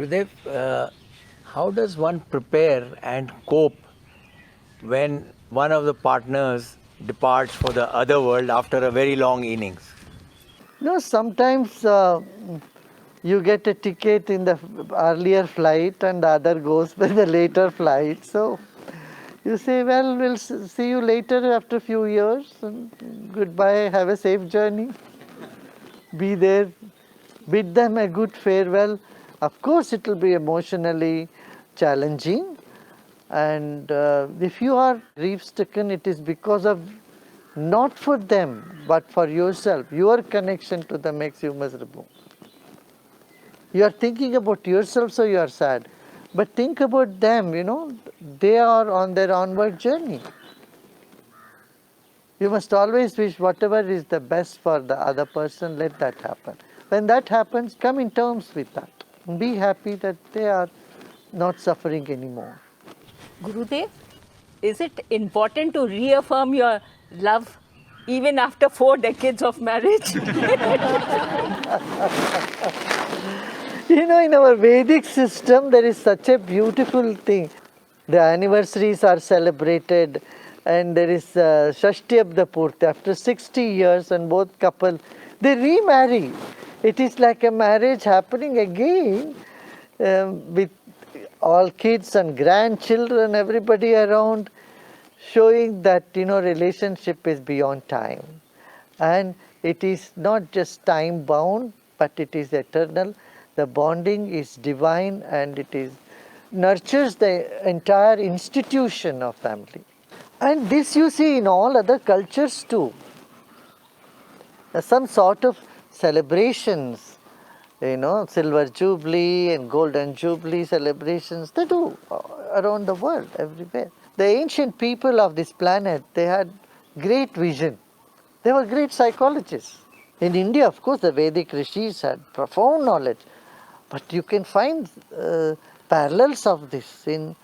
Gurudev, how does one prepare and cope when one of the partners departs for the other world after a very long innings? Sometimes you get a ticket in the earlier flight and the other goes by the later flight. So you say, well, we'll see you later after a few years. And goodbye, have a safe journey. Be there, bid them a good farewell. Of course, it will be emotionally challenging. And if you are grief-stricken, it is because of not for them, but for yourself. Your connection to them makes you miserable. You are thinking about yourself, so you are sad. But think about them, they are on their onward journey. You must always wish whatever is the best for the other person, let that happen. When that happens, come in terms with that. Be happy that they are not suffering anymore. Gurudev, is it important to reaffirm your love even after 4 decades of marriage? In our Vedic system, there is such a beautiful thing. The anniversaries are celebrated, and there is Shashti Abda Purti. After 60 years, and both couples, they remarry. It is like a marriage happening again with all kids and grandchildren, everybody around, showing that, relationship is beyond time. And it is not just time bound, but it is eternal. The bonding is divine, and it nurtures the entire institution of family. And this you see in all other cultures too. Some sort of celebrations, Silver Jubilee and Golden Jubilee celebrations, they do around the world, everywhere. The ancient people of this planet, they had great vision. They were great psychologists. In India, of course, the Vedic rishis had profound knowledge. But you can find parallels of this in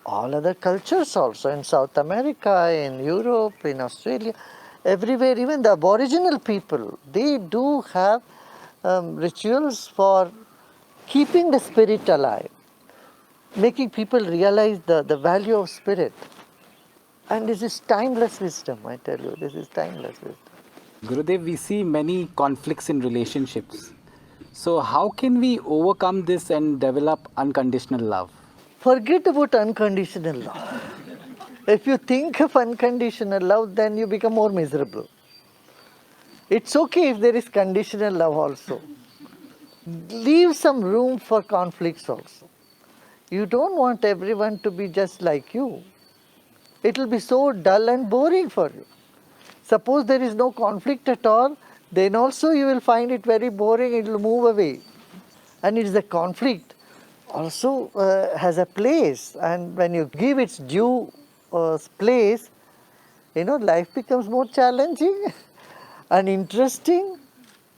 all other cultures also, in South America, in Europe, in Australia, everywhere. Even the Aboriginal people, they do have rituals for keeping the spirit alive, making people realize the value of spirit. And this is timeless wisdom, I tell you, this is timeless wisdom. Gurudev, we see many conflicts in relationships. So how can we overcome this and develop unconditional love? Forget about unconditional love. If you think of unconditional love, then you become more miserable. It's okay if there is conditional love also. Leave some room for conflicts also. You don't want everyone to be just like you. It will be so dull and boring for you. Suppose there is no conflict at all, then also you will find it very boring, it will move away. And it is the conflict also has a place, and when you give its due place, life becomes more challenging and interesting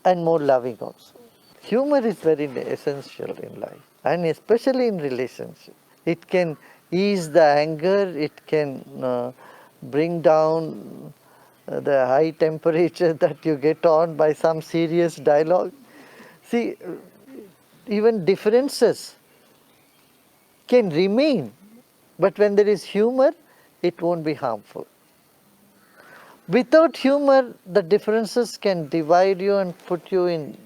and more loving also. Humor is very essential in life, and especially in relationship. It can ease the anger, it can bring down the high temperature that you get on by some serious dialogue. See, even differences can remain, but when there is humor, it won't be harmful. Without humor, the differences can divide you and put you in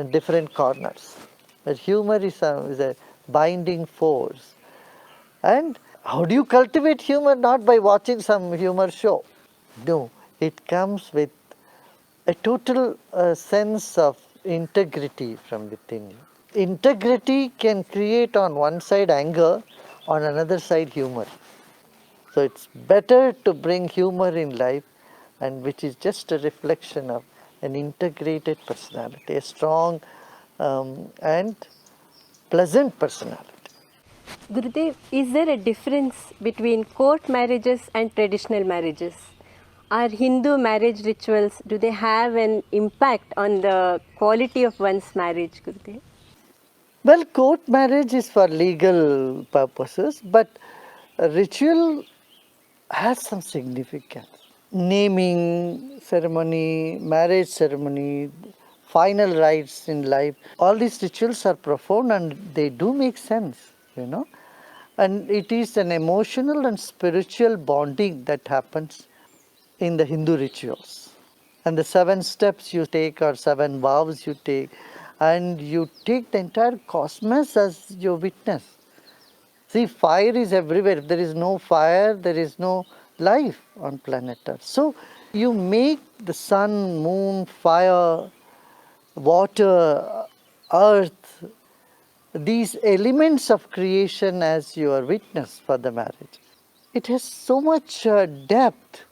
different corners. But humor is a binding force. And how do you cultivate humor? Not by watching some humor show. No, it comes with a total sense of integrity from within you. Integrity can create on one side anger, on another side humor. So it's better to bring humor in life, and which is just a reflection of an integrated personality, a strong and pleasant personality. Gurudev, is there a difference between court marriages and traditional marriages? Our Hindu marriage rituals, do they have an impact on the quality of one's marriage, Gurudev? Well, court marriage is for legal purposes, but a ritual has some significance. Naming ceremony, marriage ceremony, final rites in life. All these rituals are profound and they do make sense, you know. And it is an emotional and spiritual bonding that happens in the Hindu rituals. And the 7 steps you take or 7 vows you take, and you take the entire cosmos as your witness. See, fire is everywhere. If there is no fire, there is no life on planet Earth. So you make the sun, moon, fire, water, earth, these elements of creation as your witness for the marriage. It has so much depth.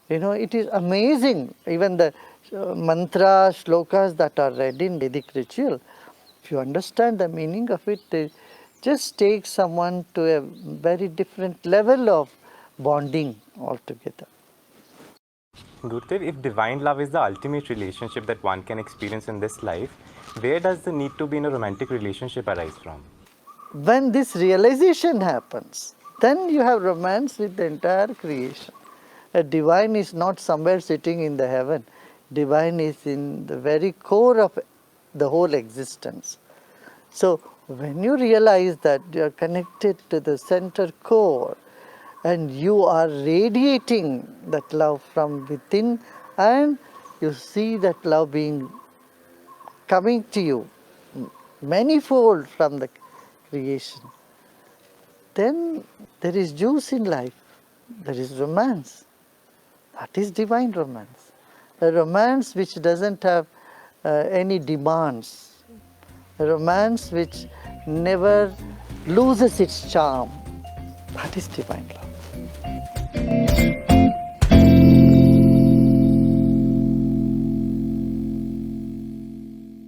You know, it is amazing. Even the mantra, shlokas that are read in Vedic ritual, if you understand the meaning of it, it just takes someone to a very different level of bonding altogether. Gurudev, if divine love is the ultimate relationship that one can experience in this life, where does the need to be in a romantic relationship arise from? When this realization happens, then you have romance with the entire creation. A divine is not somewhere sitting in the heaven. Divine is in the very core of the whole existence. So when you realize that you are connected to the center core and you are radiating that love from within, and you see that love coming to you manifold from the creation, then there is juice in life, there is romance. That is divine romance. A romance which doesn't have any demands. A romance which never loses its charm. That is divine love.